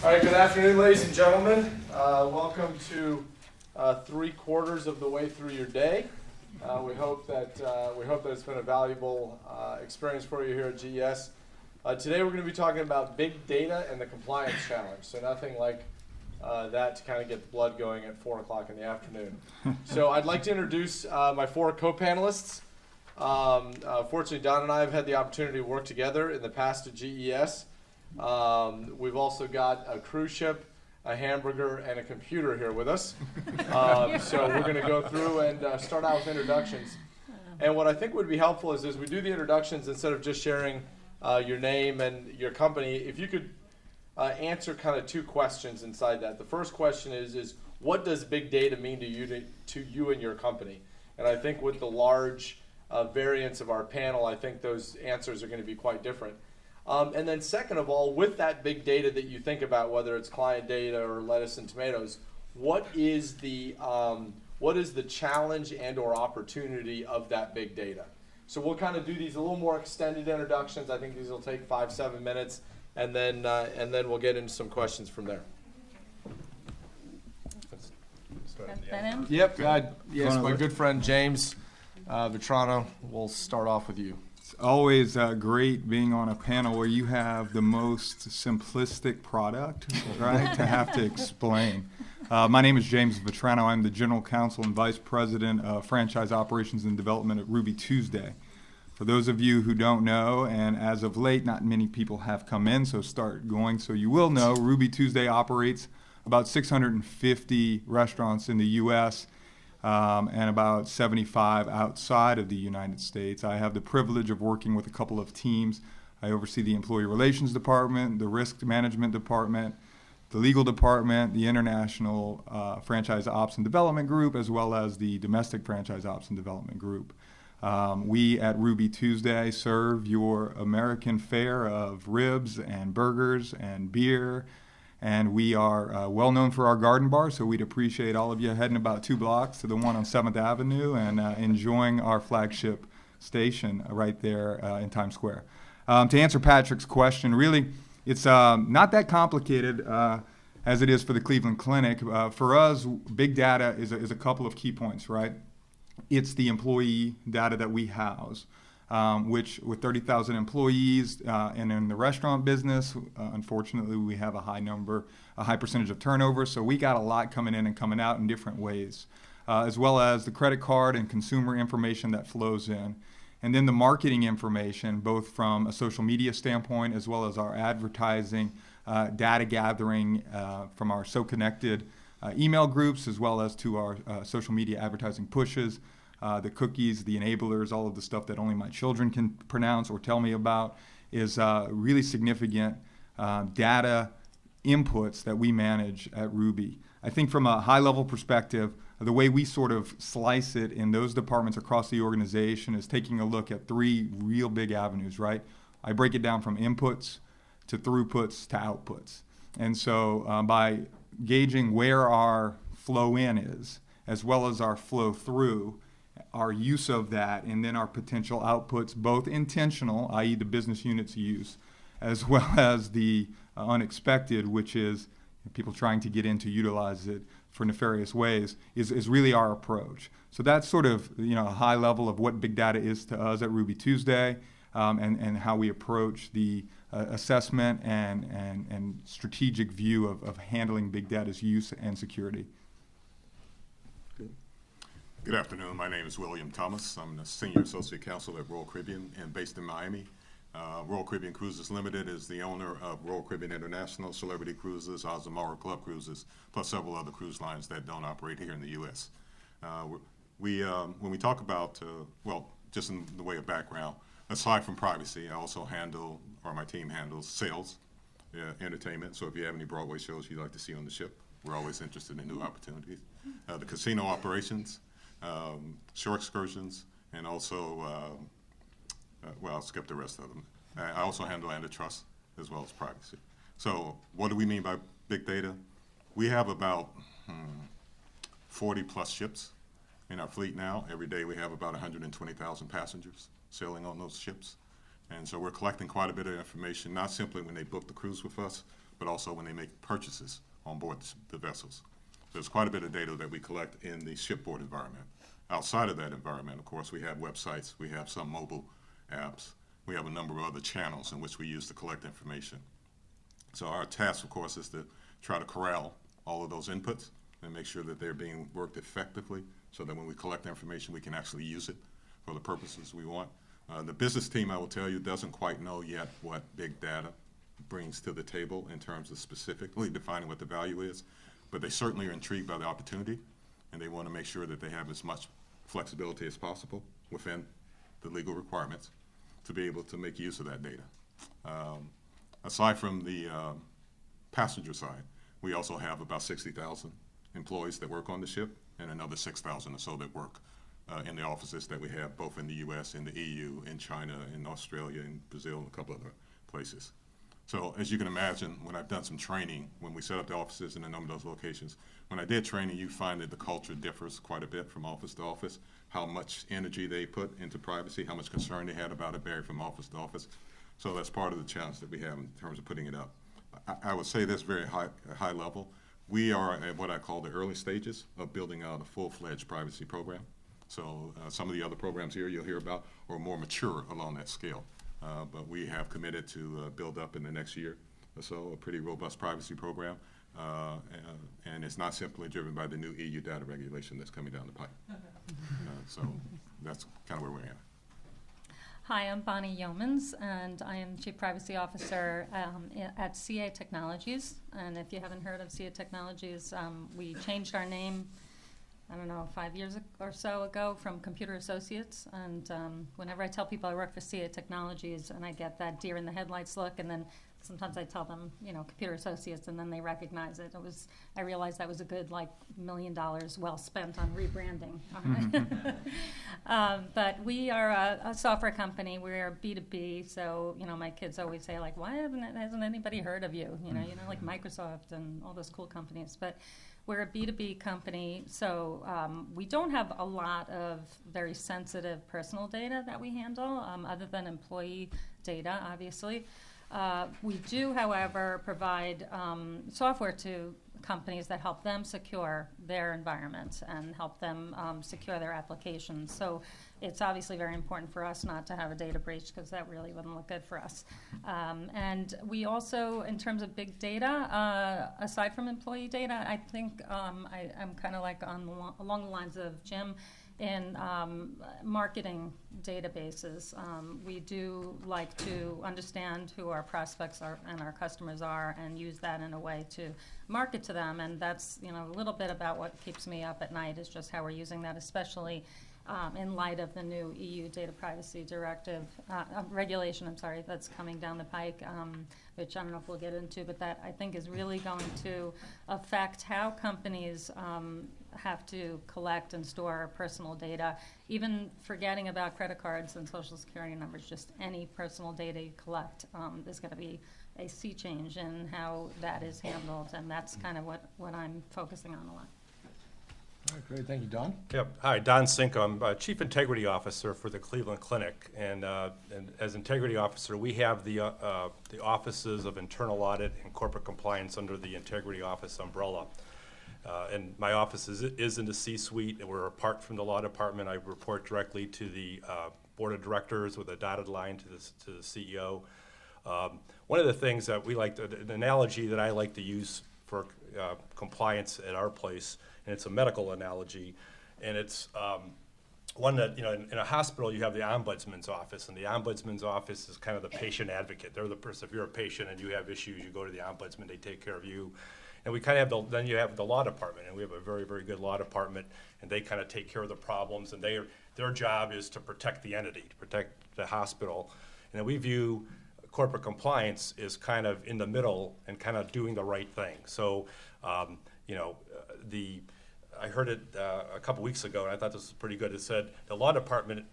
All right, good afternoon, ladies and gentlemen. Welcome to 3/4 of the way through your day. We hope that it's been a valuable experience for you here at GES. Today we're going to be talking about big data and the compliance challenge. So nothing like that to kind of get the blood going at 4 o'clock in the afternoon. So I'd like to introduce my 4 co-panelists. Fortunately, Don and I have had the opportunity to work together in the past at GES. We've also got a cruise ship, a hamburger, and a computer here with us. So we're going to go through and start out with introductions. And what I think would be helpful is as we do the introductions, instead of just sharing your name and your company, if you could answer kind of 2 questions inside that. The first question is what does big data mean to you and your company? And I think with the large variance of our panel, I think those answers are going to be quite different. And then second of all, with that big data that you think about, whether it's client data or lettuce and tomatoes, what is the challenge and or opportunity of that big data? So we'll kind of do these a little more extended introductions. I think these will take 5-7 minutes, and then we'll get into some questions from there. Yep. Yes, my good friend James Vetrano. We'll start off with you. It's always great being on a panel where you have the most simplistic product, right, to have to explain. My name is James Vetrano. I'm the General Counsel and Vice President of Franchise Operations and Development at Ruby Tuesday. For those of you who don't know, and as of late, not many people have come in, so start going so you will know, Ruby Tuesday operates about 650 restaurants in the U.S., and about 75 outside of the United States. I have the privilege of working with a couple of teams. I oversee the Employee Relations Department, the Risk Management Department, the Legal Department, the International Franchise Ops and Development Group, as well as the Domestic Franchise Ops and Development Group. We at Ruby Tuesday serve your American fare of ribs and burgers and beer. And we are well known for our garden bar, so we'd appreciate all of you heading about 2 blocks to the one on 7th Avenue and enjoying our flagship station right there in Times Square. To answer Patrick's question, really, it's not that complicated as it is for the Cleveland Clinic. For us, big data is a couple of key points, right? It's the employee data that we house. Which with 30,000 employees and in the restaurant business, unfortunately, we have a high percentage of turnover. So we got a lot coming in and coming out in different ways, as well as the credit card and consumer information that flows in. And then the marketing information, both from a social media standpoint, as well as our advertising, data gathering from our So Connected email groups, as well as to our social media advertising pushes. The cookies, the enablers, all of the stuff that only my children can pronounce or tell me about is really significant data inputs that we manage at Ruby. I think from a high-level perspective, the way we sort of slice it in those departments across the organization is taking a look at 3 real big avenues, right? I break it down from inputs to throughputs to outputs. And so by gauging where our flow in is, as well as our flow through, our use of that, and then our potential outputs, both intentional, i.e. the business unit's use, as well as the unexpected, which is people trying to get in to utilize it for nefarious ways, is really our approach. So that's sort of a high level of what big data is to us at Ruby Tuesday, and how we approach the assessment and strategic view of handling big data's use and security. Good afternoon. My name is William Thomas. I'm the Senior Associate Counsel at Royal Caribbean and based in Miami. Royal Caribbean Cruises Limited is the owner of Royal Caribbean International, Celebrity Cruises, Azamara Club Cruises, plus several other cruise lines that don't operate here in the U.S. When we talk about, just in the way of background, aside from privacy, I also my team handles sales, entertainment. So if you have any Broadway shows you'd like to see on the ship, we're always interested in new opportunities. The casino operations, shore excursions, and also, I'll skip the rest of them. I also handle antitrust as well as privacy. So what do we mean by big data? We have about 40 plus ships in our fleet now. Every day we have about 120,000 passengers sailing on those ships. And so we're collecting quite a bit of information, not simply when they book the cruise with us, but also when they make purchases on board the vessels. There's quite a bit of data that we collect in the shipboard environment. Outside of that environment, of course, we have websites, we have some mobile apps, we have a number of other channels in which we use to collect information. So our task, of course, is to try to corral all of those inputs and make sure that they're being worked effectively so that when we collect information, we can actually use it for the purposes we want. The business team, I will tell you, doesn't quite know yet what big data brings to the table in terms of specifically defining what the value is, but they certainly are intrigued by the opportunity, and they want to make sure that they have as much flexibility as possible within the legal requirements to be able to make use of that data. Aside from the passenger side, we also have about 60,000 employees that work on the ship and another 6,000 or so that work in the offices that we have both in the U.S., in the EU, in China, in Australia, in Brazil, and a couple other places. So as you can imagine, when I've done some training, when we set up the offices in a number of those locations, when I did training, you find that the culture differs quite a bit from office to office, how much energy they put into privacy, how much concern they had about it varied from office to office. So that's part of the challenge that we have in terms of putting it up. I would say this very high level. We are at what I call the early stages of building out a full-fledged privacy program. So some of the other programs here you'll hear about are more mature along that scale. But we have committed to build up in the next year or so a pretty robust privacy program. And it's not simply driven by the new EU data regulation that's coming down the pipe. So that's kind of where we're at. Hi, I'm Bonnie Yeomans, and I am Chief Privacy Officer at CA Technologies. And if you haven't heard of CA Technologies, we changed our name, I don't know, 5 years or so ago from Computer Associates. And whenever I tell people I work for CA Technologies, and I get that deer in the headlights look, and then sometimes I tell them, you know, Computer Associates, and then they recognize it. I realized that was a good, $1 million well spent on rebranding. But we are a software company. We're B2B, so, you know, my kids always say, why hasn't anybody heard of you? You know, like Microsoft and all those cool companies. But we're a B2B company, so we don't have a lot of very sensitive personal data that we handle, other than employee data, obviously. We do, however, provide software to companies that help them secure their environments and help them secure their applications. So it's obviously very important for us not to have a data breach, because that really wouldn't look good for us. And we also, in terms of big data, aside from employee data, I think I'm kind of along the lines of Jim in marketing databases. We do like to understand who our prospects are and our customers are, and use that in a way to market to them. And that's, a little bit about what keeps me up at night, is just how we're using that, especially in light of the new EU data privacy directive regulation, that's coming down the pike, which I don't know if we'll get into, but that I think is really going to affect how companies have to collect and store personal data, even forgetting about credit cards and social security numbers. Just any personal data you collect, there's going to be a sea change in how that is handled, and that's kind of what I'm focusing on a lot. All right, great. Thank you, Don. Yep. Hi, Don Cinco. I'm Chief Integrity Officer for the Cleveland Clinic, and as Integrity Officer, we have the offices of Internal Audit and Corporate Compliance under the Integrity Office umbrella. And my office is in the C-suite, and we're apart from the law department. I report directly to the board of directors with a dotted line to the CEO. One of the things that we like, an analogy that I like to use for compliance at our place, and it's a medical analogy, and it's one that, in a hospital you have the ombudsman's office, and the ombudsman's office is kind of the patient advocate. They're the person, if you're a patient and you have issues, you go to the ombudsman, they take care of you. And we kind of have then you have the law department, and we have a very, very good law department, and they kind of take care of the problems, and their job is to protect the entity, to protect the hospital. And then we view corporate compliance is kind of in the middle and kind of doing the right thing. So, I heard it a couple weeks ago, and I thought this was pretty good. It said the law department,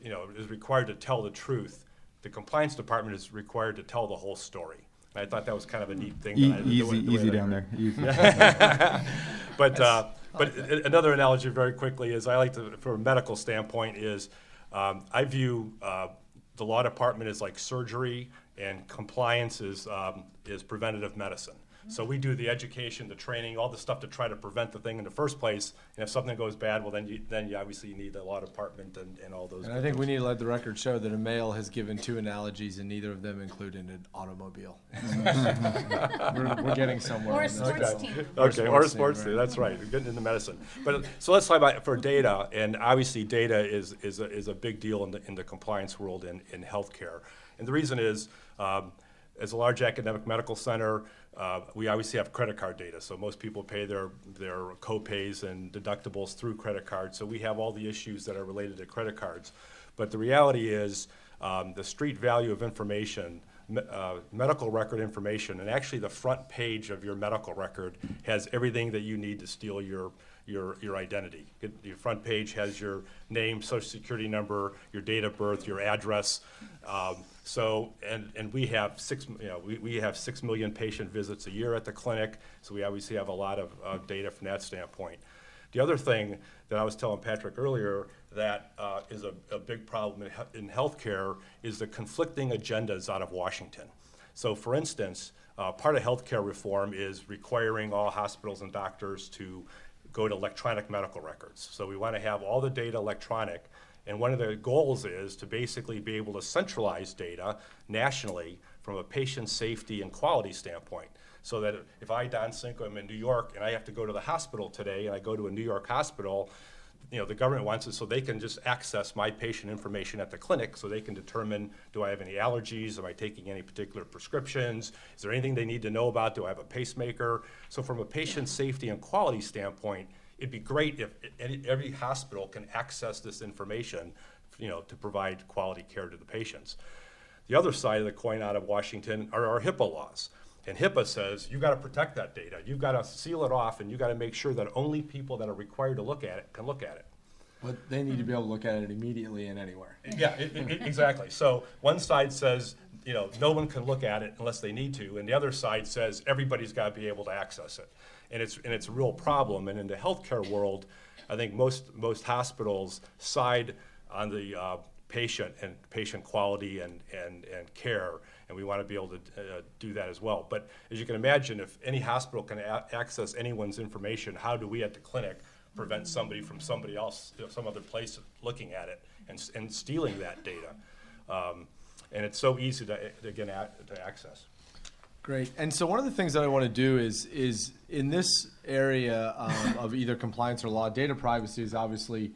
is required to tell the truth. The compliance department is required to tell the whole story. And I thought that was kind of a neat thing. Easy down there. Easy. But another analogy, very quickly, is I like to, from a medical standpoint, is I view the law department is like surgery, and compliance is preventative medicine. So we do the education, the training, all the stuff to try to prevent the thing in the first place. And if something goes bad, well, then you obviously need the law department and all those. And I think we need to let the record show that Emil has given 2 analogies, and neither of them include an automobile. we're getting somewhere. Or on a this. sports team. Okay, or a team, sports right. team, that's right, we're getting into medicine. But, so let's talk about for data, and obviously data is a big deal in the compliance world in healthcare. And the reason is, as a large academic medical center, we obviously have credit card data. So most people pay their co-pays and deductibles through credit cards. So we have all the issues that are related to credit cards. But the reality is the street value of information, medical record information, and actually the front page of your medical record has everything that you need to steal your identity. Your front page has your name, social security number, your date of birth, your address. And we have we have 6 million patient visits a year at the clinic, so we obviously have a lot of data from that standpoint. The other thing that I was telling Patrick earlier that is a big problem in healthcare is the conflicting agendas out of Washington. So for instance, part of healthcare reform is requiring all hospitals and doctors to go to electronic medical records. So we want to have all the data electronic. And one of the goals is to basically be able to centralize data nationally from a patient safety and quality standpoint. So that if I, Don Cinco, am in New York and I have to go to the hospital today and I go to a New York hospital, the government wants it so they can just access my patient information at the clinic so they can determine, do I have any allergies? Am I taking any particular prescriptions? Is there anything they need to know about? Do I have a pacemaker? So from a patient safety and quality standpoint, it'd be great if every hospital can access this information, to provide quality care to the patients. The other side of the coin out of Washington are our HIPAA laws. And HIPAA says you've got to protect that data. You've got to seal it off, and you've got to make sure that only people that are required to look at it can look at it. But they need to be able to look at it immediately and anywhere. Yeah, exactly. So one side says, no one can look at it unless they need to, and the other side says everybody's got to be able to access it. And it's a real problem. And in the healthcare world, I think most hospitals side on the patient and patient quality and care, and we want to be able to do that as well. But as you can imagine, if any hospital can access anyone's information, how do we at the clinic prevent somebody from somebody else, some other place looking at it and stealing that data? And it's so easy to access. Great. And so one of the things that I want to do is in this area of either compliance or law, data privacy is obviously,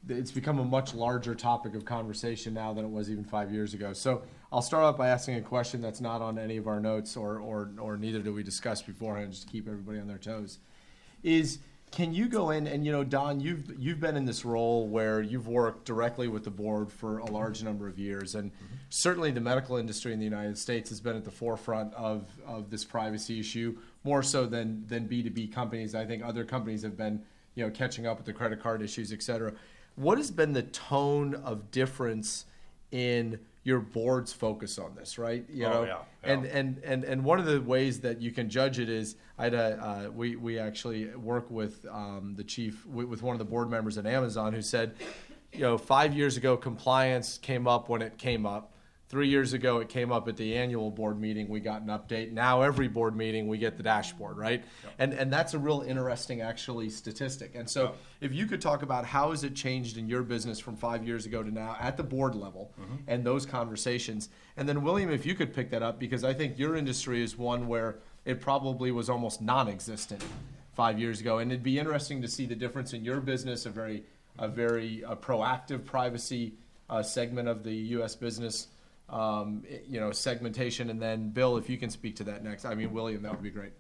it's become a much larger topic of conversation now than it was even 5 years ago. So I'll start off by asking a question that's not on any of our notes or neither do we discuss beforehand, just to keep everybody on their toes. Can you go in and, Don, you've been in this role where you've worked directly with the board for a large number of years, and certainly the medical industry in the United States has been at the forefront of this privacy issue, more so than B2B companies. I think other companies have been, catching up with the credit card issues, et cetera. What has been the tone of difference in your board's focus on this, right? Yeah. And one of the ways that you can judge it is we actually work with the chief with one of the board members at Amazon who said, 5 years ago compliance came up when it came up. 3 years ago it came up at the annual board meeting. We got an update. Now every board meeting we get the dashboard, right? Yep. And that's a real interesting actually statistic. And so if you could talk about how has it changed in your business from 5 years ago to now at the board level and those conversations. And then William, if you could pick that up, because I think your industry is one where it probably was almost non-existent 5 years ago. And it'd be interesting to see the difference in your business, a very proactive privacy segment of the U.S. business, segmentation. And then Bill, if you can speak to that next. William, that would be great.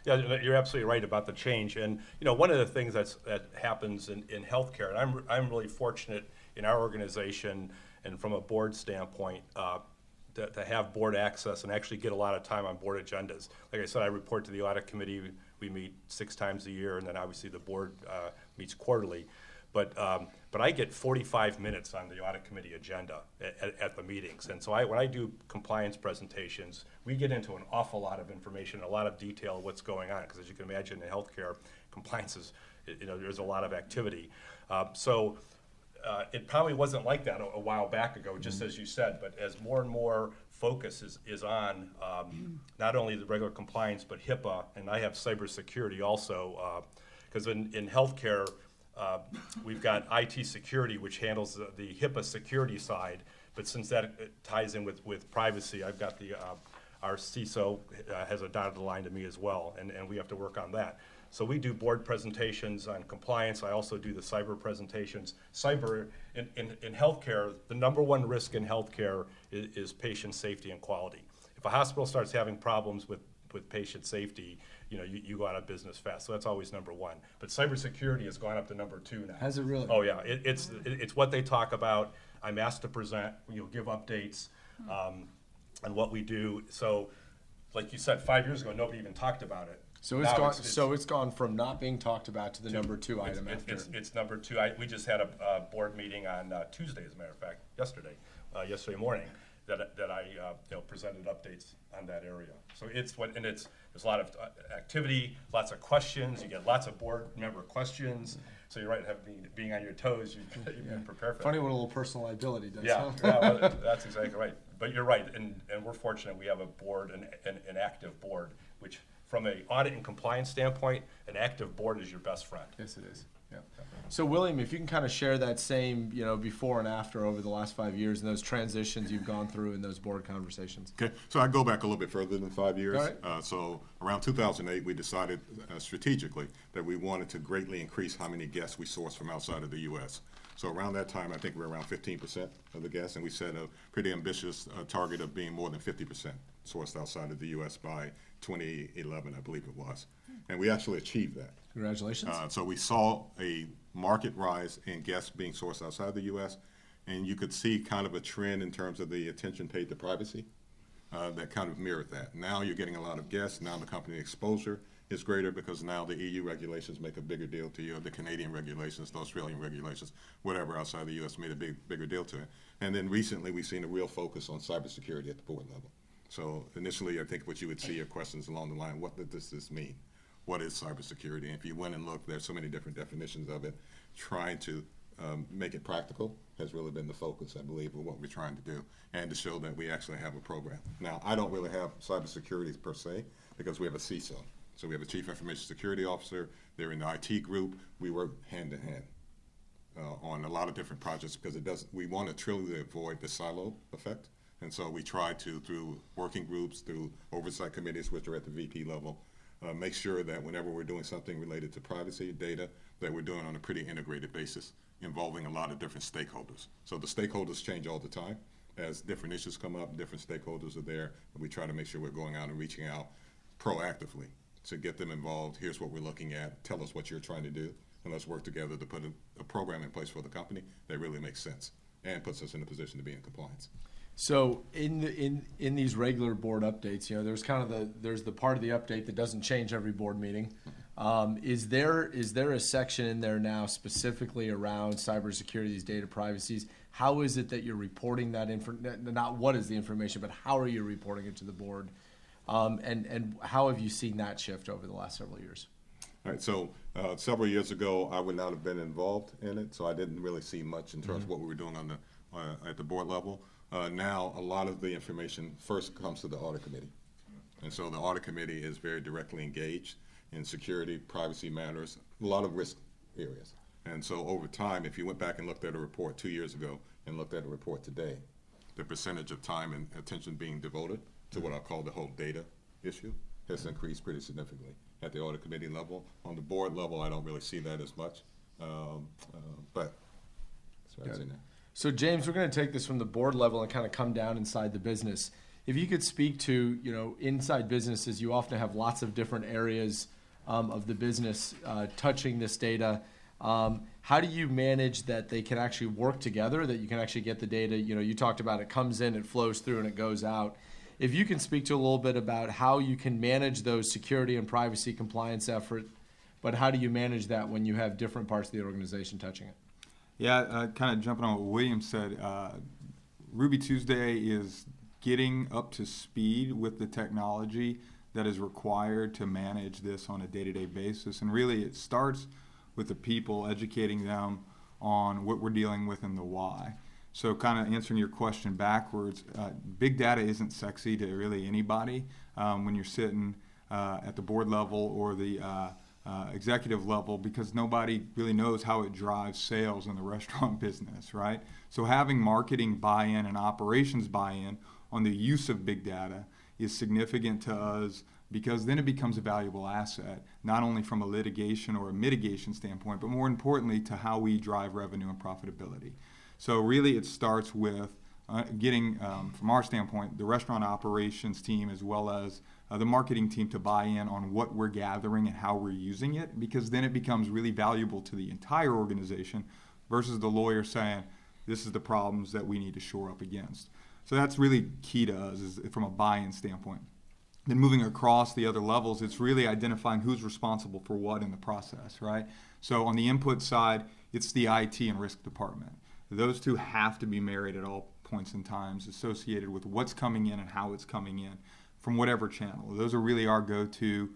Yeah, you're absolutely right about the change. And one of the things that happens in healthcare, and I'm really fortunate in our organization and from a board standpoint to have board access and actually get a lot of time on board agendas. Like I said, I report to the audit committee. We meet 6 times a year, and then obviously the board meets quarterly. But I get 45 minutes on the audit committee agenda at the meetings. And so when I do compliance presentations, we get into an awful lot of information, a lot of detail of what's going on. Because as you can imagine, in healthcare, compliance is, there's a lot of activity. It probably wasn't like that a while back ago, just as you said. But as more and more focus is on not only the regular compliance, but HIPAA, and I have cybersecurity also, because in healthcare, we've got IT security, which handles the HIPAA security side, but since that ties in with privacy, I've got our CISO has a dotted line to me as well, and we have to work on that. So we do board presentations on compliance. I also do the cyber presentations. Cyber, in healthcare, the number one risk in healthcare is patient safety and quality. If a hospital starts having problems with patient safety, you go out of business fast. So that's always number one. But cybersecurity has gone up to number 2 now. Has it really? Oh yeah, it's what they talk about. I'm asked to present, give updates on what we do. So, like you said, 5 years ago, nobody even talked about it. So it's gone from not being talked about to the number 2 item after. It's number 2. We just had a board meeting on Tuesday, as a matter of fact, yesterday morning, that I presented updates on that area. So there's a lot of activity, lots of questions. You get lots of board member questions. So you're right, being on your toes, you've been prepared for Funny that. what a little personal liability does. Yeah, Huh? well, that's exactly right. But you're right, and we're fortunate we have a board, an active board, which from an audit and compliance standpoint, an active board is your best friend. Yes, it is. Yeah. So, William, if you can kind of share that same, before and after over the last 5 years and those transitions you've gone through in those board conversations. Okay, so I go back a little bit further than 5 years. All right. So around 2008, we decided strategically that we wanted to greatly increase how many guests we source from outside of the U.S. So around that time, I think we were around 15% of the guests, and we set a pretty ambitious target of being more than 50% sourced outside of the U.S. by 2011, I believe it was. And we actually achieved that. Congratulations. So we saw a market rise in guests being sourced outside the U.S., and you could see kind of a trend in terms of the attention paid to privacy that kind of mirrored that. Now you're getting a lot of guests. Now the company exposure is greater because now the EU regulations make a bigger deal to you, the Canadian regulations, the Australian regulations, whatever outside the U.S. made a bigger deal to it. And then recently we've seen a real focus on cybersecurity at the board level. So initially I think what you would see are questions along the line, what does this mean? What is cybersecurity? And if you went and looked, there's so many different definitions of it. Trying to make it practical has really been the focus, I believe, of what we're trying to do, and to show that we actually have a program. Now, I don't really have cybersecurity per se, because we have a CISO. So we have a Chief Information Security Officer. They're in the IT group. We work hand in hand on a lot of different projects because we want to truly avoid the silo effect. And so we try to, through working groups, through oversight committees, which are at the VP level, make sure that whenever we're doing something related to privacy, data, that we're doing on a pretty integrated basis, involving a lot of different stakeholders. So the stakeholders change all the time. As different issues come up, different stakeholders are there, and we try to make sure we're going out and reaching out proactively to get them involved. Here's what we're looking at. Tell us what you're trying to do, and let's work together to put a program in place for the company that really makes sense and puts us in a position to be in compliance. So in these regular board updates, there's the part of the update that doesn't change every board meeting. Is there a section in there now specifically around cybersecurity, these data privacies? How is it that you're reporting that not what is the information, but how are you reporting it to the board? And how have you seen that shift over the last several years? All right, so several years ago, I would not have been involved in it, so I didn't really see much in terms of what we were doing on at the board level. Now, a lot of the information first comes to the audit committee. And so the audit committee is very directly engaged in security, privacy matters, a lot of risk areas. And so over time, if you went back and looked at a report 2 years ago and looked at a report today, the percentage of time and attention being devoted to what I call the whole data issue has increased pretty significantly at the audit committee level. On the board level, I don't really see that as much, but that's what I'd say now. So James, we're going to take this from the board level and kind of come down inside the business. If you could speak to, inside businesses, you often have lots of different areas of the business touching this data. How do you manage that they can actually work together, that you can actually get the data? You talked about it comes in, it flows through, and it goes out. If you can speak to a little bit about how you can manage those security and privacy compliance efforts, but how do you manage that when you have different parts of the organization touching it? Yeah, kind of jumping on what William said, Ruby Tuesday is getting up to speed with the technology that is required to manage this on a day-to-day basis. And really it starts with the people, educating them on what we're dealing with and the why. So kind of answering your question backwards, big data isn't sexy to really anybody when you're sitting at the board level or the executive level, because nobody really knows how it drives sales in the restaurant business, right? So having marketing buy-in and operations buy-in on the use of big data is significant to us, because then it becomes a valuable asset, not only from a litigation or a mitigation standpoint, but more importantly to how we drive revenue and profitability. So really it starts with getting, from our standpoint, the restaurant operations team as well as the marketing team to buy in on what we're gathering and how we're using it, because then it becomes really valuable to the entire organization versus the lawyer saying, this is the problems that we need to shore up against. So that's really key to us is from a buy-in standpoint. Then moving across the other levels, it's really identifying who's responsible for what in the process, right? So on the input side, it's the IT and risk department. Those two have to be married at all points in times associated with what's coming in and how it's coming in from whatever channel. Those are really our go-to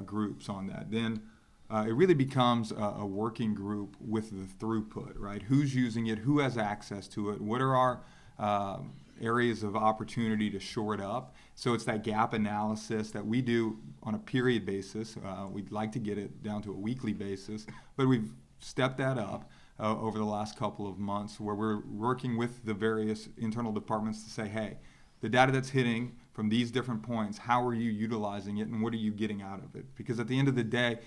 groups on that. Then it really becomes a working group with the throughput, right? Who's using it? Who has access to it? What are our areas of opportunity to shore it up? So it's that gap analysis that we do on a period basis. We'd like to get it down to a weekly basis, but we've stepped that up over the last couple of months, where we're working with the various internal departments to say, hey, the data that's hitting from these different points, how are you utilizing it and what are you getting out of it? Because at the end of the day,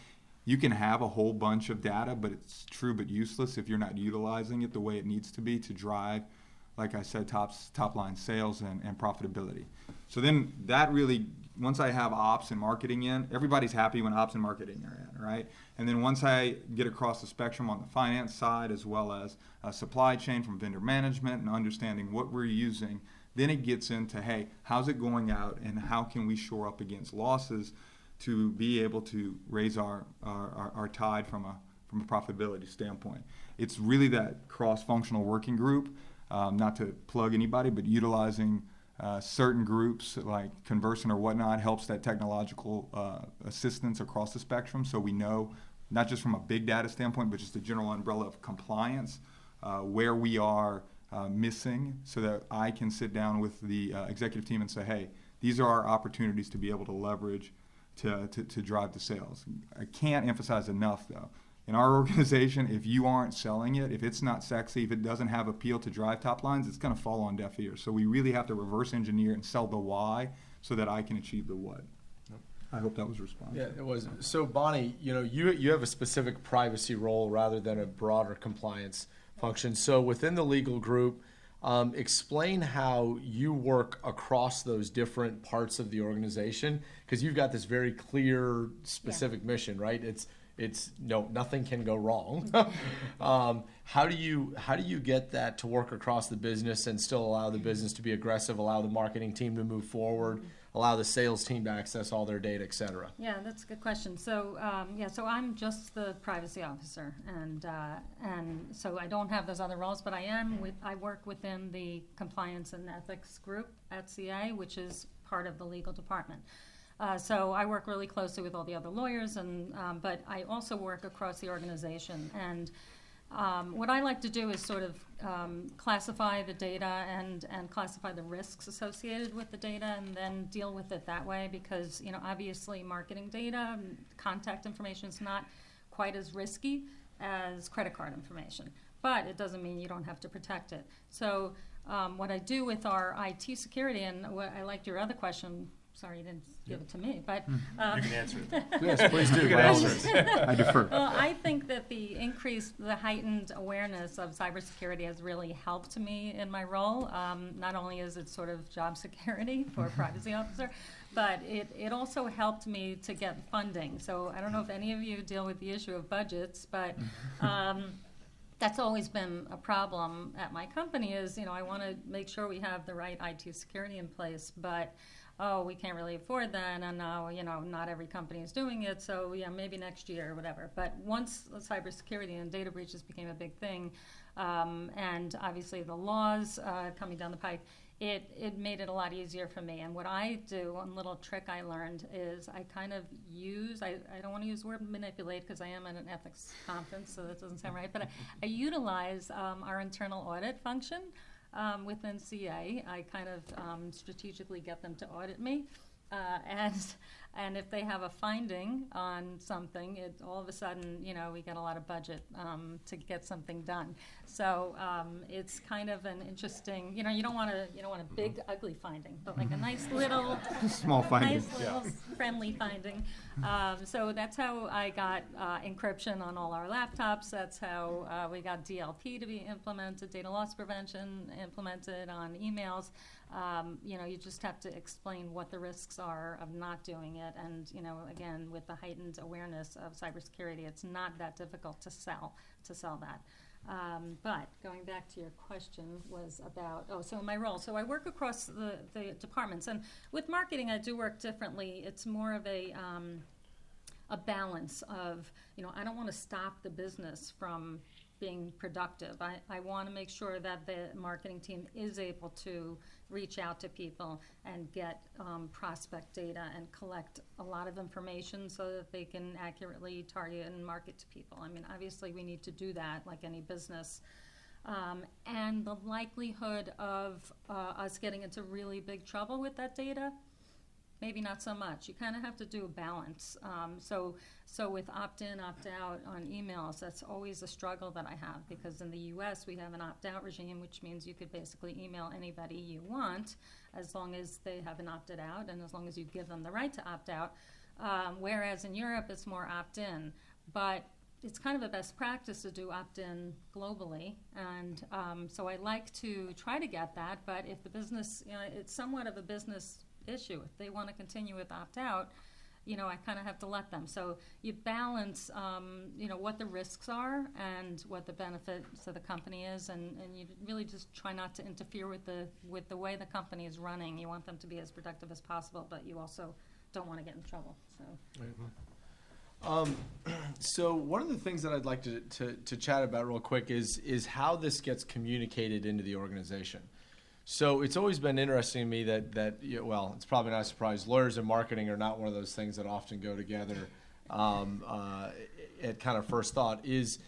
you can have a whole bunch of data, but it's true but useless if you're not utilizing it the way it needs to be to drive, like I said, top line sales and profitability. So then that really, once I have ops and marketing in, everybody's happy when ops and marketing are in, right? And then once I get across the spectrum on the finance side, as well as supply chain from vendor management and understanding what we're using, then it gets into, hey, how's it going out and how can we shore up against losses to be able to raise our tide from a profitability standpoint. It's really that cross-functional working group, not to plug anybody, but utilizing certain groups like Conversant or whatnot helps that technological assistance across the spectrum, so we know, not just from a big data standpoint, but just the general umbrella of compliance, where we are missing, so that I can sit down with the executive team and say, hey, these are our opportunities to be able to leverage to drive the sales. I can't emphasize enough, though. In our organization, if you aren't selling it, if it's not sexy, if it doesn't have appeal to drive top lines, it's going to fall on deaf ears. So we really have to reverse engineer and sell the why so that I can achieve the what. I hope that was responsive. Yeah, it was. So Bonnie, you have a specific privacy role rather than a broader compliance function. So within the legal group, explain how you work across those different parts of the organization, because you've got this very clear, specific mission, right? It's no, nothing can go wrong. How do you get that to work across the business and still allow the business to be aggressive, allow the marketing team to move forward, allow the sales team to access all their data, et cetera? Yeah, that's a good question. So, so I'm just the privacy officer, and so I don't have those other roles, but I work within the compliance and ethics group at CA, which is part of the legal department. So I work really closely with all the other lawyers, but I also work across the organization. And what I like to do is sort of classify the data and classify the risks associated with the data, and then deal with it that way, because obviously marketing data and contact information is not quite as risky as credit card information, but it doesn't mean you don't have to protect it. So what I do with our IT security, and I liked your other question. Sorry, you didn't give it to me, but You can answer it. Yes, please do. You can answer it. I defer. well, I think that the heightened awareness of cybersecurity has really helped me in my role. Not only is it sort of job security for a privacy officer, but it also helped me to get funding. So I don't know if any of you deal with the issue of budgets, but that's always been a problem at my company is, I want to make sure we have the right IT security in place, but we can't really afford that, and now, not every company is doing it, so yeah, maybe next year or whatever. But once cybersecurity and data breaches became a big thing, and obviously the laws coming down the pike, it made it a lot easier for me. And what I do, one little trick I learned is I kind of use, I don't want to use the word manipulate because I am at an ethics conference, so that doesn't sound right, but I utilize our internal audit function within CA. I kind of strategically get them to audit me. And if they have a finding on something, it all of a sudden, we get a lot of budget to get something done. So it's kind of an interesting, you don't want a big ugly finding, but like a nice little Small finding. nice little friendly finding. So that's how I got encryption on all our laptops. That's how we got DLP to be implemented, data loss prevention implemented on emails. You just have to explain what the risks are of not doing it. And, again, with the heightened awareness of cybersecurity, it's not that difficult to sell that. But going back to your question was about, so my role. So I work across the departments. And with marketing, I do work differently. It's more of a balance of, I don't want to stop the business from being productive. I want to make sure that the marketing team is able to reach out to people and get prospect data and collect a lot of information so that they can accurately target and market to people. I mean, obviously we need to do that like any business. And the likelihood of us getting into really big trouble with that data, maybe not so much. You kind of have to do a balance. So with opt-in, opt-out on emails, that's always a struggle that I have, because in the U.S. we have an opt-out regime, which means you could basically email anybody you want as long as they haven't opted out and as long as you give them the right to opt out. Whereas in Europe it's more opt-in. But it's kind of a best practice to do opt-in globally, and so I like to try to get that. But if the business, it's somewhat of a business issue. If they want to continue with opt-out, I kind of have to let them. So you balance, what the risks are and what the benefit to the company is, and you really just try not to interfere with the way the company is running. You want them to be as productive as possible, but you also don't want to get in trouble. So. So one of the things that I'd like to chat about real quick is how this gets communicated into the organization. So it's always been interesting to me that it's probably not a surprise, lawyers and marketing are not one of those things that often go together at kind of first thought. Is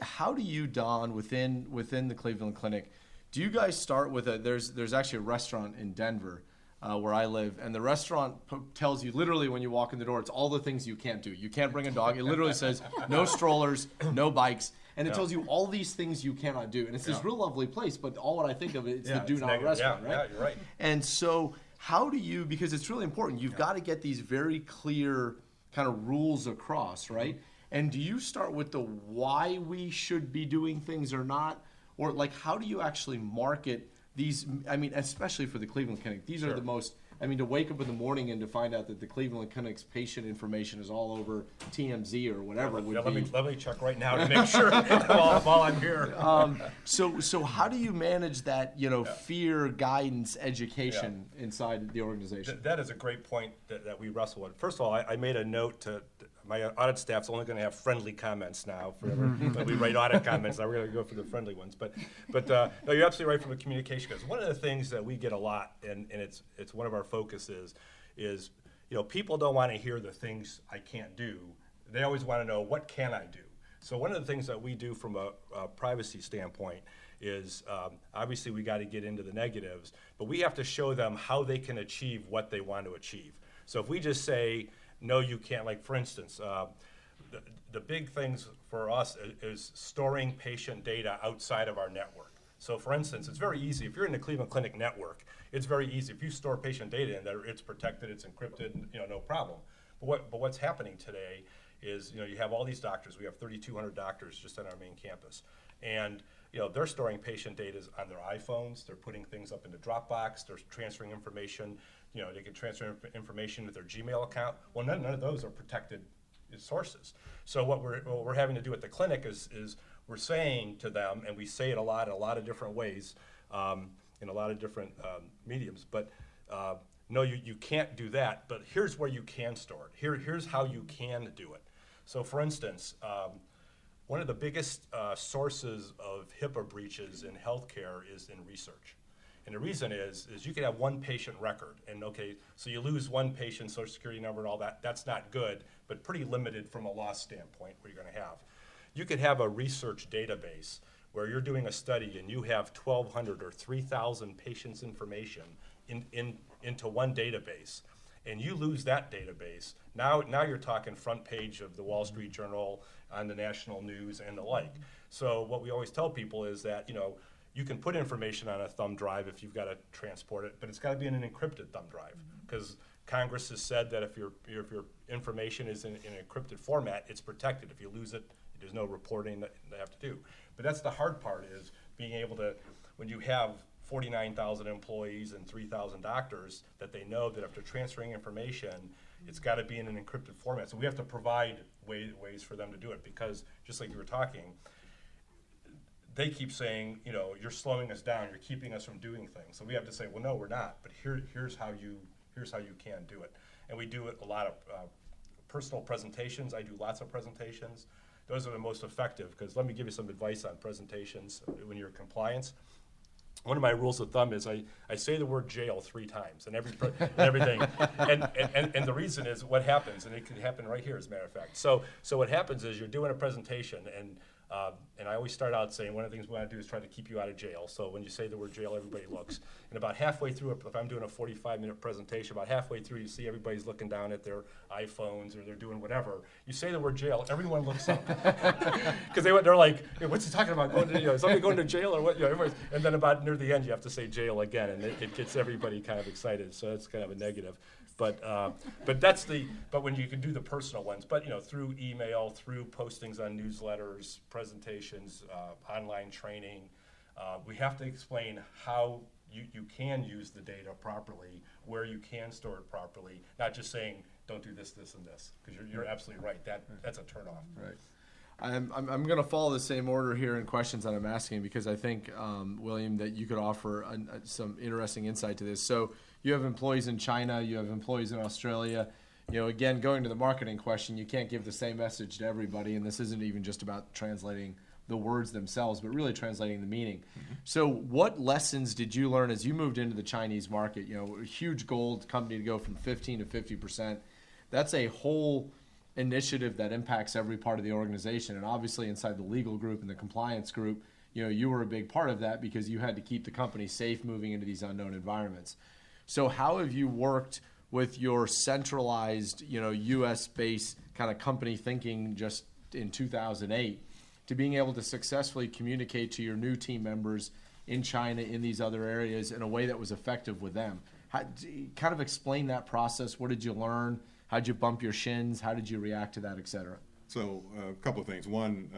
how do you, Don, within the Cleveland Clinic, do you guys start with there's actually a restaurant in Denver where I live, and the restaurant tells you literally when you walk in the door, it's all the things you can't do. You can't bring a dog. It literally says no strollers, no bikes. And it tells you all these things you cannot do. And it's this real lovely place, but all what I think of it's the do not restaurant, right? Yeah, you're right. And so how do you, because it's really important, you've got to get these very clear kind of rules across, right? And do you start with the why we should be doing things or not? Or like how do you actually market these, especially for the Cleveland Clinic, these are the most, to wake up in the morning and to find out that the Cleveland Clinic's patient information is all over TMZ or whatever would be. Let me check right now to make sure while I'm here. So how do you manage that, fear, guidance, education inside the organization? That is a great point that we wrestle with. First of all, I made a note to my audit staff's only going to have friendly comments now forever. When we write audit comments, now we're going to go for the friendly ones. But no, you're absolutely right from a communication. Because one of the things that we get a lot, and it's one of our focuses, is people don't want to hear the things I can't do. They always want to know, what can I do? So one of the things that we do from a privacy standpoint is obviously we got to get into the negatives, but we have to show them how they can achieve what they want to achieve. So if we just say, no, you can't, like for instance, the big things for us is storing patient data outside of our network. So for instance, it's very easy. If you're in the Cleveland Clinic network, it's very easy. If you store patient data in there, it's protected, it's encrypted, no problem. But what's happening today is, you have all these doctors. We have 3,200 doctors just on our main campus. And, they're storing patient data on their iPhones. They're putting things up into Dropbox. They're transferring information. They can transfer information to their Gmail account. Well, none of those are protected sources. So what we're having to do at the clinic is we're saying to them, and we say it a lot in a lot of different ways, in a lot of different mediums, but no, you can't do that, but here's where you can store it. Here's how you can do it. So for instance, one of the biggest sources of HIPAA breaches in healthcare is in research. And the reason is you could have one patient record, and okay, so you lose one patient's social security number and all that, that's not good, but pretty limited from a loss standpoint what you're gonna have. You could have a research database where you're doing a study and you have 1,200 or 3,000 patients' information into one database, and you lose that database, now you're talking front page of the Wall Street Journal, on the national news and the like. So what we always tell people is that, you can put information on a thumb drive if you've got to transport it, but it's got to be in an encrypted thumb drive, because Congress has said that if your information is in an encrypted format, it's protected. If you lose it, there's no reporting that they have to do. But that's the hard part, is being able to, when you have 49,000 employees and 3,000 doctors, that they know that if they're transferring information, it's got to be in an encrypted format. So we have to provide ways for them to do it, because just like you were talking, they keep saying, you're slowing us down, you're keeping us from doing things. So we have to say, well, no, we're not, but here's how you can do it. And we do a lot of personal presentations. I do lots of presentations. Those are the most effective, because let me give you some advice on presentations when you're in compliance. One of my rules of thumb is I say the word jail 3 times and everything. And the reason is what happens, and it can happen right here, as a matter of fact. So what happens is you're doing a presentation, and I always start out saying one of the things we want to do is try to keep you out of jail. So when you say the word jail, everybody looks. And about halfway through, if I'm doing a 45-minute presentation, about halfway through, you see everybody's looking down at their iPhones or they're doing whatever. You say the word jail, everyone looks up. Because they're like, hey, what's he talking about? Is somebody going to jail or what? And then about near the end, you have to say jail again, and it gets everybody kind of excited. So it's kind of a negative. But when you can do the personal ones, but through email, through postings on newsletters, presentations, online training, we have to explain how you can use the data properly, where you can store it properly, not just saying don't do this, this, and this, because you're absolutely right. That's a turnoff. Right. I'm going to follow the same order here in questions that I'm asking, because I think, William, that you could offer some interesting insight to this. So you have employees in China, you have employees in Australia. Again, going to the marketing question, you can't give the same message to everybody, and this isn't even just about translating the words themselves, but really translating the meaning. Mm-hmm. So what lessons did you learn as you moved into the Chinese market? A huge goal company to go from 15 to 50%. That's a whole initiative that impacts every part of the organization, and obviously inside the legal group and the compliance group, you were a big part of that, because you had to keep the company safe moving into these unknown environments. So how have you worked with your centralized, U.S.-based kind of company thinking just in 2008 to being able to successfully communicate to your new team members in China, in these other areas, in a way that was effective with them? Kind of explain that process. What did you learn? How did you bump your shins? How did you react to that, et cetera? So a couple of things. One,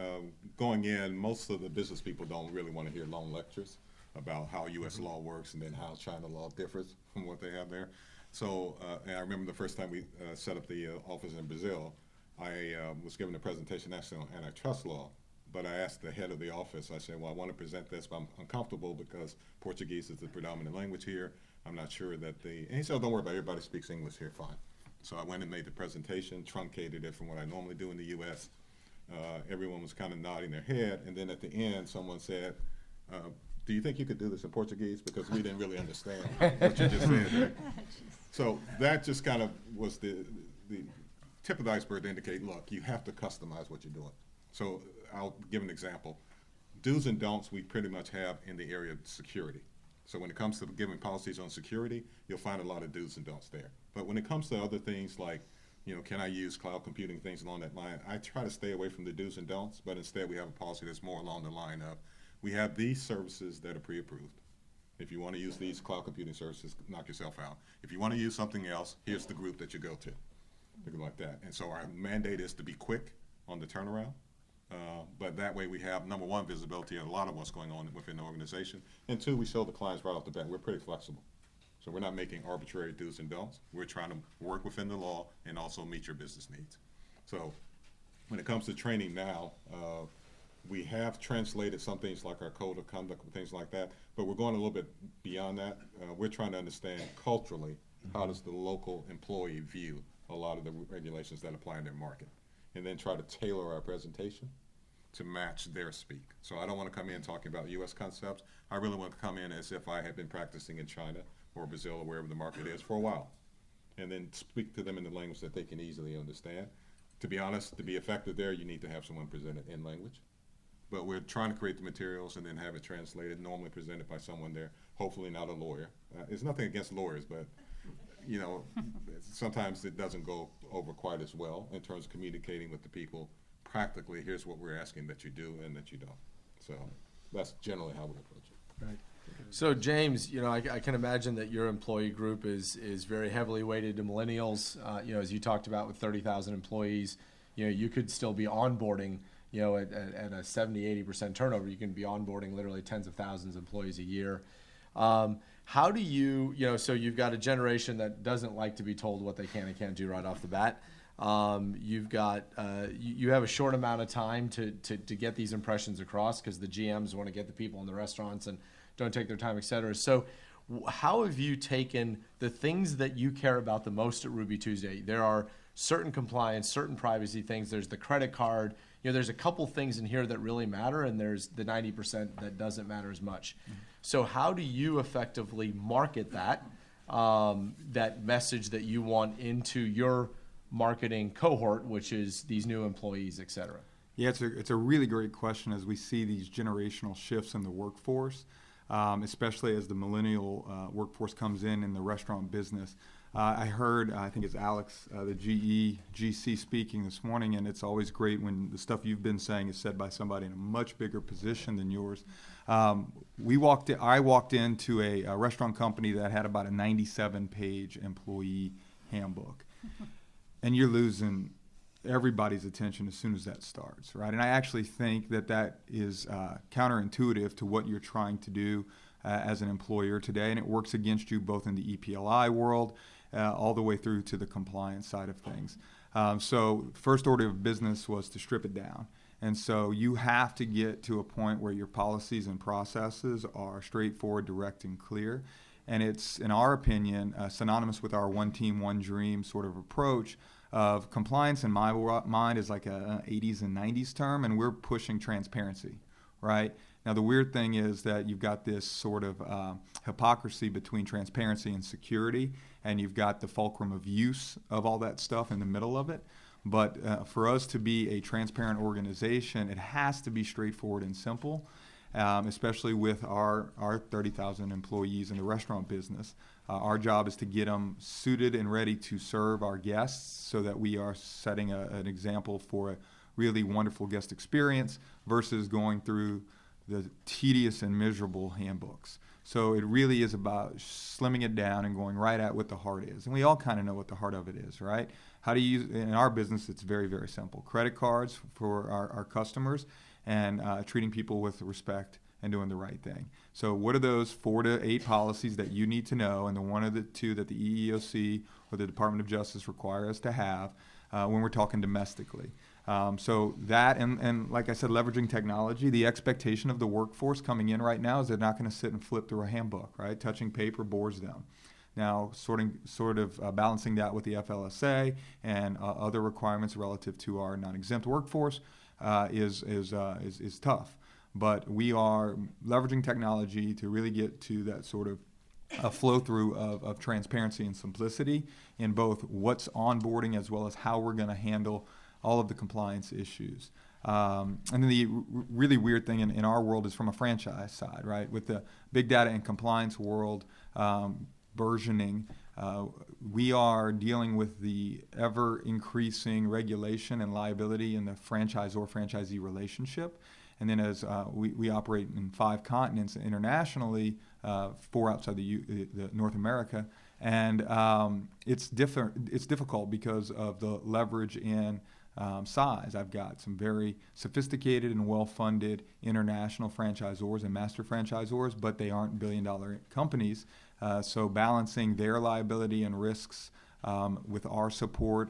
going in, most of the business people don't really want to hear long lectures about how U.S. law works and then how China law differs from what they have there. So, and I remember the first time we set up the office in Brazil, I was given a presentation actually on antitrust law, but I asked the head of the office, I said, well, I want to present this, but I'm uncomfortable because Portuguese is the predominant language here. I'm not sure that and he said, oh, don't worry about it, everybody speaks English here, fine. So I went and made the presentation, truncated it from what I normally do in the U.S. Everyone was kind of nodding their head, and then at the end, someone said, do you think you could do this in Portuguese? Because we didn't really understand what you just said there. So that just kind of was the tip of the iceberg to indicate, look, you have to customize what you're doing. So I'll give an example. Do's and don'ts we pretty much have in the area of security. So when it comes to giving policies on security, you'll find a lot of do's and don'ts there. But when it comes to other things like, can I use cloud computing, things along that line, I try to stay away from the do's and don'ts, but instead we have a policy that's more along the line of, we have these services that are pre-approved. If you want to use these cloud computing services, knock yourself out. If you want to use something else, here's the group that you go to, things like that. And so our mandate is to be quick on the turnaround. But that way we have, number one, visibility of a lot of what's going on within the organization. And two, we show the clients right off the bat, we're pretty flexible. So we're not making arbitrary do's and don'ts. We're trying to work within the law and also meet your business needs. So when it comes to training now, we have translated some things like our code of conduct and things like that, but we're going a little bit beyond that. We're trying to understand culturally, how does the local employee view a lot of the regulations that apply in their market, and then try to tailor our presentation to match their speak. So I don't want to come in talking about U.S. concepts. I really want to come in as if I had been practicing in China or Brazil or wherever the market is for a while, and then speak to them in the language that they can easily understand. To be honest, to be effective there, you need to have someone present it in language. But we're trying to create the materials and then have it translated, normally presented by someone there, hopefully not a lawyer. It's nothing against lawyers, but you know, sometimes it doesn't go over quite as well in terms of communicating with the people. Practically, here's what we're asking that you do and that you don't. So that's generally how we approach it. Right. So James, you know, I can imagine that your employee group is very heavily weighted to millennials. You know, as you talked about with 30,000 employees, you know, you could still be onboarding, you know, at a 70-80% turnover. You can be onboarding literally tens of thousands of employees a year. How do you know, so you've got a generation that doesn't like to be told what they can and can't do right off the bat. You've got, you have a short amount of time to get these impressions across because the GMs want to get the people in the restaurants and don't take their time, et cetera. So how have you taken the things that you care about the most at Ruby Tuesday? There are certain compliance, certain privacy things. There's the credit card. You know, there's a couple things in here that really matter, and there's the 90% that doesn't matter as much. Mm-hmm. So how do you effectively market that, that message that you want into your marketing cohort, which is these new employees, et cetera? Yeah, it's a really great question as we see these generational shifts in the workforce, especially as the millennial workforce comes in the restaurant business. I heard, I think it's Alex, the GC speaking this morning, and it's always great when the stuff you've been saying is said by somebody in a much bigger position than yours. I walked into a restaurant company that had about a 97-page employee handbook, and you're losing everybody's attention as soon as that starts, right? And I actually think that is counterintuitive to what you're trying to do as an employer today, and it works against you both in the EPLI world all the way through to the compliance side of things. So first order of business was to strip it down. And so you have to get to a point where your policies and processes are straightforward, direct, and clear. And it's, in our opinion, synonymous with our one team, one dream sort of approach of compliance in my mind is like a 80s and 90s term, and we're pushing transparency, right? Now, the weird thing is that you've got this sort of hypocrisy between transparency and security, and you've got the fulcrum of use of all that stuff in the middle of it. But for us to be a transparent organization, it has to be straightforward and simple, especially with our 30,000 employees in the restaurant business. Our job is to get them suited and ready to serve our guests so that we are setting an example for a really wonderful guest experience versus going through the tedious and miserable handbooks. So it really is about slimming it down and going right at what the heart is. And we all kind of know what the heart of it is, right? How do you, in our business, it's very, very simple. Credit cards for our customers and treating people with respect and doing the right thing. So what are those 4 to 8 policies that you need to know, and the 1 or the 2 that the EEOC or the Department of Justice require us to have when we're talking domestically? So that, and like I said, leveraging technology, the expectation of the workforce coming in right now is they're not going to sit and flip through a handbook, right? Touching paper bores them. Now, sort of balancing that with the FLSA and other requirements relative to our non-exempt workforce is tough. But we are leveraging technology to really get to that sort of a flow-through of transparency and simplicity in both what's onboarding as well as how we're going to handle all of the compliance issues. And then the really weird thing in our world is from a franchise side, right? With the big data and compliance world burgeoning, we are dealing with the ever-increasing regulation and liability in the franchisor-franchisee relationship. And then as we operate in 5 continents internationally, 4 outside the North America, and it's difficult because of the leverage in size. I've got some very sophisticated and well-funded international franchisors and master franchisors, but they aren't billion-dollar companies. So balancing their liability and risks with our support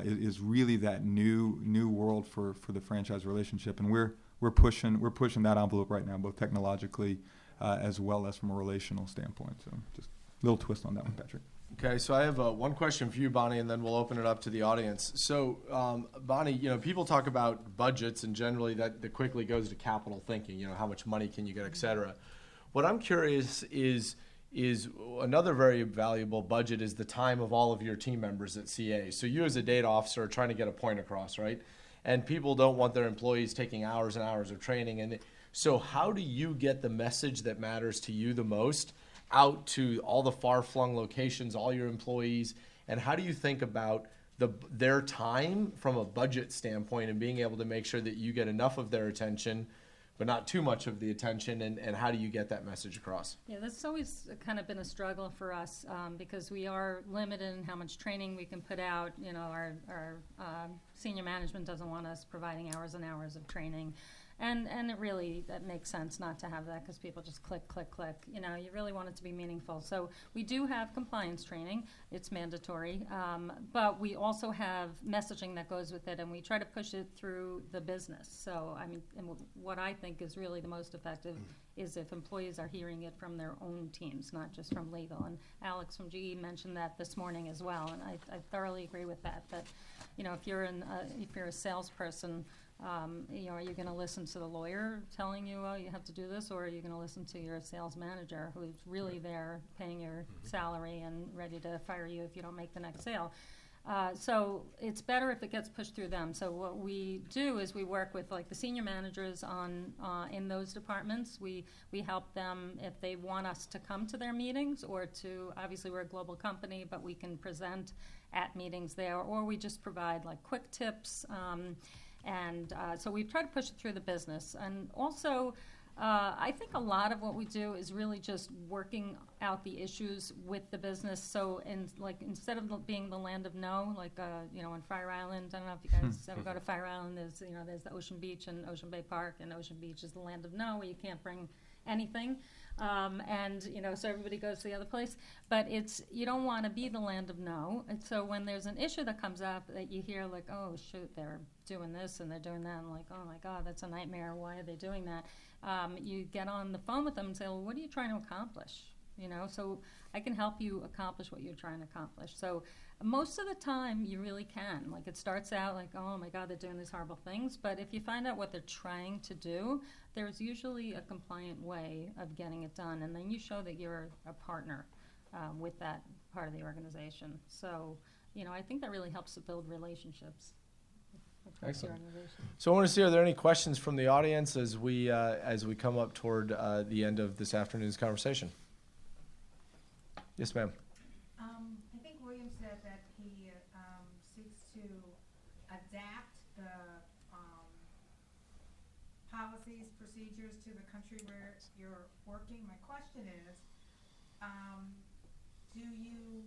is really that new world for the franchise relationship, and we're pushing that envelope right now, both technologically as well as from a relational standpoint. So just a little twist on that one, Patrick. Okay, so I have one question for you, Bonnie, and then we'll open it up to the audience. So, Bonnie, people talk about budgets, and generally that quickly goes to capital thinking. How much money can you get, et cetera. What I'm curious is another very valuable budget is the time of all of your team members at CA. So you as a data officer are trying to get a point across, right? And people don't want their employees taking hours and hours of training. And so how do you get the message that matters to you the most out to all the far-flung locations, all your employees, and how do you think about their time from a budget standpoint and being able to make sure that you get enough of their attention, but not too much of the attention, and how do you get that message across? Yeah, that's always kind of been a struggle for us because we are limited in how much training we can put out. Our senior management doesn't want us providing hours and hours of training. And that makes sense not to have that because people just click. You really want it to be meaningful. So we do have compliance training. It's mandatory. But we also have messaging that goes with it, and we try to push it through the business. So, what I think is really the most effective is if employees are hearing it from their own teams, not just from legal. And Alex from GE mentioned that this morning as well, and I thoroughly agree with that. That, if you're a salesperson, are you going to listen to the lawyer telling you, you have to do this, or are you going to listen to your sales manager who's really there paying your salary and ready to fire you if you don't make the next sale? So it's better if it gets pushed through them. So what we do is we work with the senior managers in those departments. We help them if they want us to come to their meetings or obviously we're a global company, but we can present at meetings there, or we just provide quick tips. So we've tried to push it through the business. And also, I think a lot of what we do is really just working out the issues with the business. So instead of being the land of no, on Fire Island, I don't know if you guys ever go to Fire Island, there's the Ocean Beach and Ocean Bay Park, and Ocean Beach is the land of no, where you can't bring anything. So everybody goes to the other place. But you don't want to be the land of no. And so when there's an issue that comes up that you hear oh, shoot, they're doing this and they're doing that, and oh my God, that's a nightmare. Why are they doing that? You get on the phone with them and say, well, what are you trying to accomplish? So I can help you accomplish what you're trying to accomplish. So most of the time you really can. It starts out oh my God, they're doing these horrible things. But if you find out what they're trying to do, there's usually a compliant way of getting it done. And then you show that you're a partner with that part of the organization. So, I think that really helps to build relationships. Excellent. So I want to see, are there any questions from the audience as we come up toward the end of this afternoon's conversation? Yes, ma'am. I think William said that he seeks to adapt the policies, procedures to the country where you're working. My question is, do you,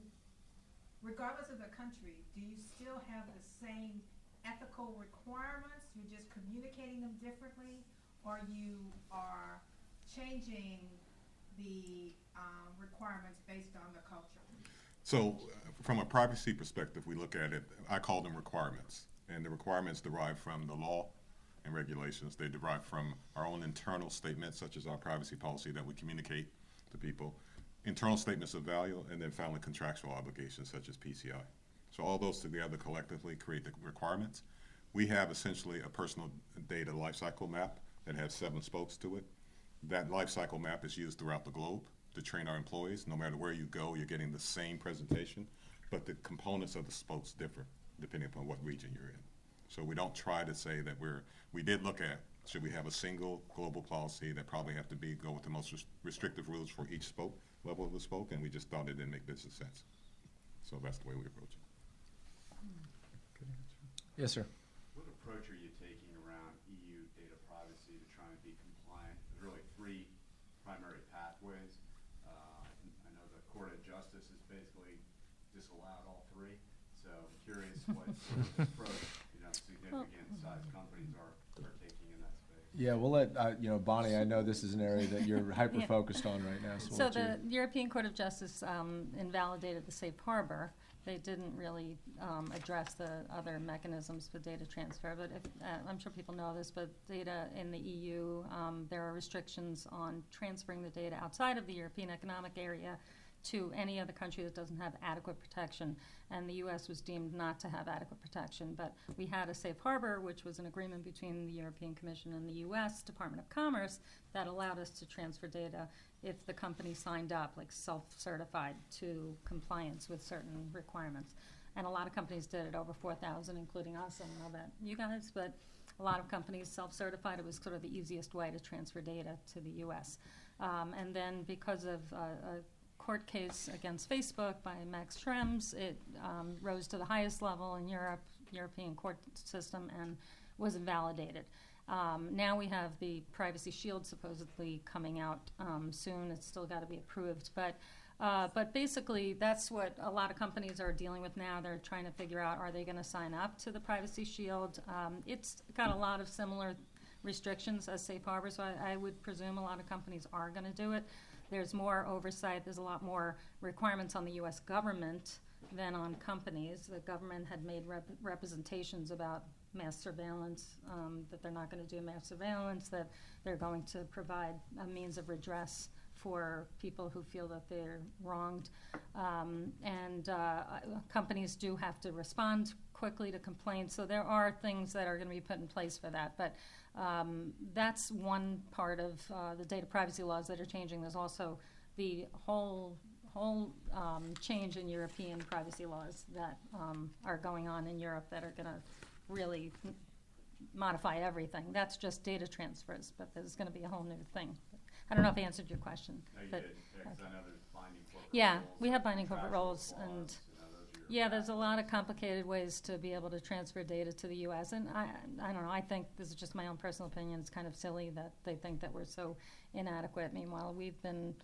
regardless of the country, do you still have the same ethical requirements? You're just communicating them differently, or you are changing the requirements based on the culture? So from a privacy perspective, we look at it, I call them requirements. And the requirements derive from the law and regulations. They derive from our own internal statements, such as our privacy policy that we communicate to people, internal statements of value, and then finally contractual obligations such as PCI. So all those together collectively create the requirements. We have essentially a personal data lifecycle map that has 7 spokes to it. That lifecycle map is used throughout the globe to train our employees. No matter where you go, you're getting the same presentation, but the components of the spokes differ depending upon what region you're in. So we don't try to say that we did look at, should we have a single global policy that probably have to go with the most restrictive rules for each spoke, level of the spoke, and we just thought it didn't make business sense. So that's the way we approach it. Yes, sir. What approach are you taking around EU data privacy to try and be compliant? There's really 3 primary pathways. I know the Court of Justice has basically disallowed all 3. So I'm curious what sort of approach significant size companies are taking in that space. Yeah, we'll let Bonnie. I know this is an area that you're hyper focused on right now. So the European Court of Justice invalidated the safe harbor. They didn't really address the other mechanisms for data transfer, but I'm sure people know this, but data in the EU, there are restrictions on transferring the data outside of the European Economic Area to any other country that doesn't have adequate protection. And the U.S. was deemed not to have adequate protection. But we had a safe harbor, which was an agreement between the European Commission and the U.S. Department of Commerce that allowed us to transfer data if the company signed up, like self-certified, to compliance with certain requirements. And a lot of companies did it, over 4,000, including us. I don't know about you guys, but a lot of companies self-certified. It was sort of the easiest way to transfer data to the U.S. And then because of a court case against Facebook by Max Schrems, it rose to the highest level in Europe, European court system, and was invalidated. Now we have the Privacy Shield supposedly coming out soon. It's still got to be approved. But basically, that's what a lot of companies are dealing with now. They're trying to figure out, are they going to sign up to the Privacy Shield? It's got a lot of similar restrictions as Safe Harbor, so I would presume a lot of companies are going to do it. There's more oversight. There's a lot more requirements on the U.S. government than on companies. The government had made representations about mass surveillance, that they're not going to do mass surveillance, that they're going to provide a means of redress for people who feel that they're wronged. Companies do have to respond quickly to complaints, so there are things that are going to be put in place for that. But that's one part of the data privacy laws that are changing. There's also the whole change in European privacy laws that are going on in Europe that are going to really modify everything. That's just data transfers, but there's going to be a whole new thing. I don't know if I answered your question. No, you but, did, because I know there's binding corporate yeah, roles, we have binding corporate contractual roles, and clause, those are your yeah, there's a lot of complicated ways to be able to transfer data to the U.S. And I don't know. I think this is just my own personal opinion. It's kind of silly that they think that we're so inadequate. Meanwhile, we've been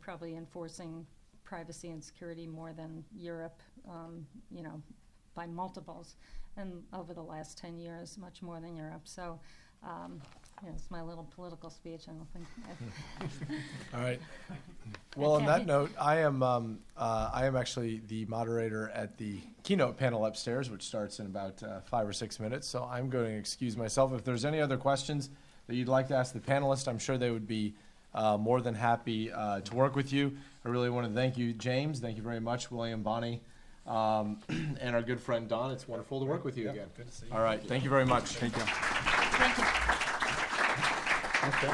probably enforcing privacy and security more than Europe, by multiples, and over the last 10 years, much more than Europe. So. It's my little political speech. I don't think. All right. Well, on that note, I am actually the moderator at the keynote panel upstairs, which starts in about 5 or 6 minutes. So I'm going to excuse myself. If there's any other questions that you'd like to ask the panelists, I'm sure they would be more than happy to work with you. I really want to thank you, James. Thank you very much, William, Bonnie, and our good friend Don. It's wonderful to work with you again. Good to see you. All right. Thank you very much. Thank you. Thank you. Okay.